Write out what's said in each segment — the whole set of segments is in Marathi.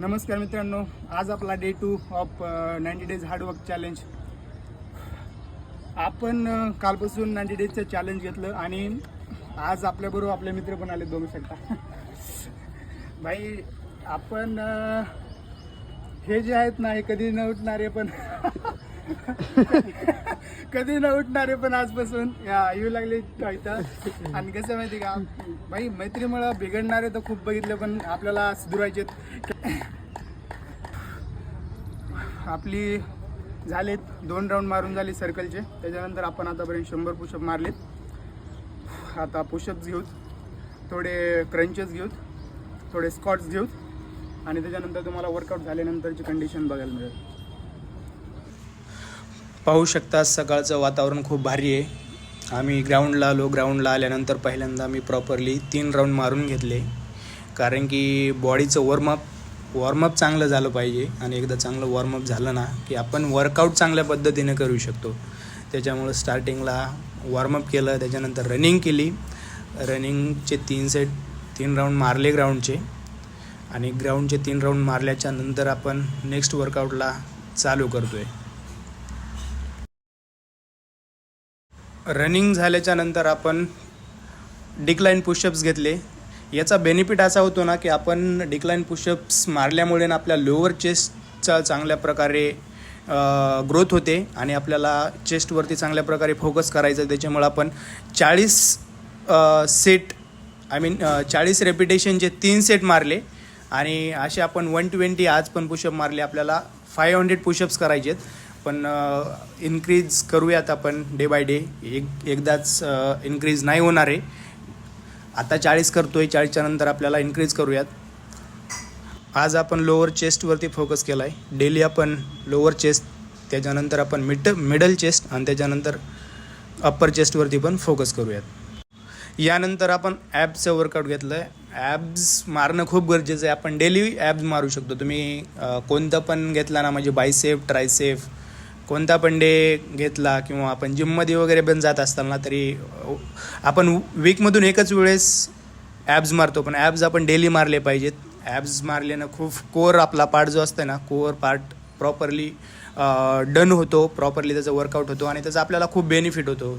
नमस्कार मित्रांनो, आज आपला day 2 of 90 days hard work challenge. आपण कालपासून 90 डेजचं चॅलेंज घेतलं आणि आज आपल्याबरोबर आपले मित्र पण आले, बघू शकता. भाई आपण हे जे आहेत ना, हे कधी न उठणारे पण कधी न उठणारे पण आजपासून येऊ लागले इथं. आणि कसं माहिती का भाई, मैत्रीमुळं बिघडणारे तर खूप बघितले, पण आपल्याला सुधारायचे. आपली झालेत 2 राऊंड मारून झाले सर्कलचे. त्याच्यानंतर आपण आतापर्यंत 100 पुशअप मारलेत. आता पुशअप्स घेऊत, थोडे क्रंचेस घेऊत, थोडे स्क्वॉट्स घेऊत आणि त्याच्यानंतर तुम्हाला वर्कआउट झाल्यानंतरची कंडिशन बघायला मिळेल. पाहू शकता सकाळचं वातावरण खूप भारी आहे. आम्ही ग्राउंडला आलो. ग्राउंडला आल्यानंतर पहिल्यांदा मी प्रॉपरली 3 राऊंड मारून घेतले, कारण की बॉडीचं वॉर्मअप चांगलं झालं पाहिजे. आणि एकदा चांगलं वॉर्मअप झालं ना की आपण वर्कआउट चांगल्या पद्धतीने करू शकतो. त्याच्यामुळं स्टार्टिंगला वॉर्मअप केलं, त्याच्यानंतर रनिंग केली. रनिंगचे 3 राऊंड मारले ग्राउंडचे, आणि ग्राउंडचे 3 राऊंड मारल्याच्या नंतर आपण नेक्स्ट वर्कआउटला चालू करतो आहे. रनिंग झाल्याच्या नंतर आपण डिक्लाइन पुशअप्स घेतले. याचा बेनिफिट असा होतो ना की आपण डिक्लाइन पुशअप्स मारल्यामुळे ना आपल्या लोअर चेस्टचा चांगल्या प्रकारे ग्रोथ होते आणि आपल्याला चेस्टवरती चांगल्या प्रकारे फोकस करायचं. त्याच्यामुळे आपण 40 रेपिटेशनचे 3 सेट मारले आणि असे आपण 120 आज पण पुशअप मारले. आपल्याला 500 पुशअप्स करायचे आहेत, पण इन्क्रीज करूयात आपण डे बाय डे. एकदाच इन्क्रीज नाही होणार आहे. आता 40 करतो आहे, 40च्या नंतर आपल्याला इन्क्रीज करूयात. आज आपण लोअर चेस्टवरती फोकस केला आहे. डेली आपण लोअर चेस्ट, त्याच्यानंतर आपण मिडल चेस्ट आणि त्याच्यानंतर अप्पर चेस्टवरती पण फोकस करूयात. यानंतर आपण ॲब्सचं वर्कआउट घेतलं आहे. ॲब्स मारणं खूप गरजेचं आहे. आपण डेली ॲब्स मारू शकतो. तुम्ही कोणतं पण घेतला ना, म्हणजे बायसेप, ट्रायसेप, कोणता पण डे घेतला किंवा आपण जिममध्ये वगैरे पण जात असताना तरी आपण वीकमधून एकच वेळेस ॲब्स मारतो, पण ॲब्स आपण डेली मारले पाहिजेत. ॲब्स मारल्यानं खूप कोअर, आपला पार्ट जो असतो ना, कोअर पार्ट प्रॉपरली डन होतो, प्रॉपरली त्याचा वर्कआउट होतो आणि त्याचा आपल्याला खूप बेनिफिट होतो.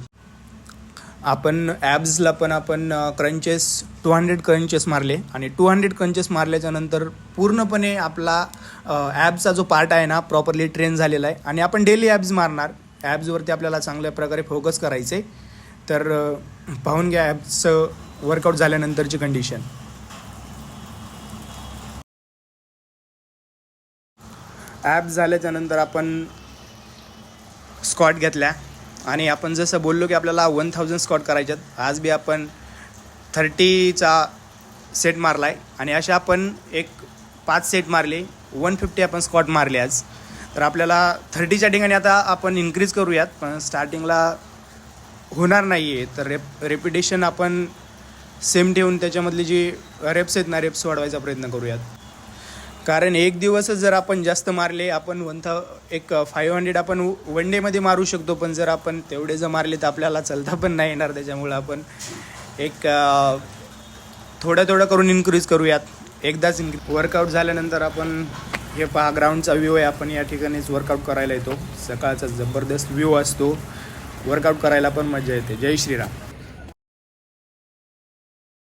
आपण ॲब्सला पण आपण 200 क्रंचेस मारले आणि 200 क्रंचेस मारल्याच्या नंतर पूर्णपणे आपला ॲब्सचा जो पार्ट आहे ना प्रॉपरली ट्रेन झालेला आहे. आणि आपण डेली ॲब्स मारणार. ॲब्सवरती आपल्याला चांगल्या प्रकारे फोकस करायचे. तर पाहून घ्या ॲब्सचं वर्कआउट झाल्यानंतरची कंडिशन. ॲब्स झाल्याच्या नंतर आपण स्क्वॉट घेतल्या आणि आपण जसं बोललो की आपल्याला 1000 स्क्वॉट करायच्यात. आज बी आपण 30चा सेट मारला आहे आणि अशा आपण 5 सेट मारले. 150 आपण स्क्वॉट मारले आज. तर आपल्याला 30च्या ठिकाणी आता आपण इन्क्रीज करूयात, पण स्टार्टिंगला होणार नाही आहे. तर रेपिटेशन आपण सेम ठेवून त्याच्यामधली जी रेप्स आहेत ना, रेप्स वाढवायचा प्रयत्न करूयात. कारण एक दिवसच जर आपण जास्त मारले, आपण 500 आपण 1 डेमध्ये मारू शकतो, पण जर आपण तेवढे जर मारले तर आपल्याला चलता पण नाही येणार. त्याच्यामुळं आपण थोडं करून इन्क्रीज करूयात. एकदाच वर्कआउट झाल्यानंतर आपण हे पहा, ग्राउंडचा व्ह्यू आहे. आपण या ठिकाणीच वर्कआउट करायला येतो. सकाळचा जबरदस्त व्ह्यू असतो. वर्कआउट करायला पण मजा येते. जय श्रीराम.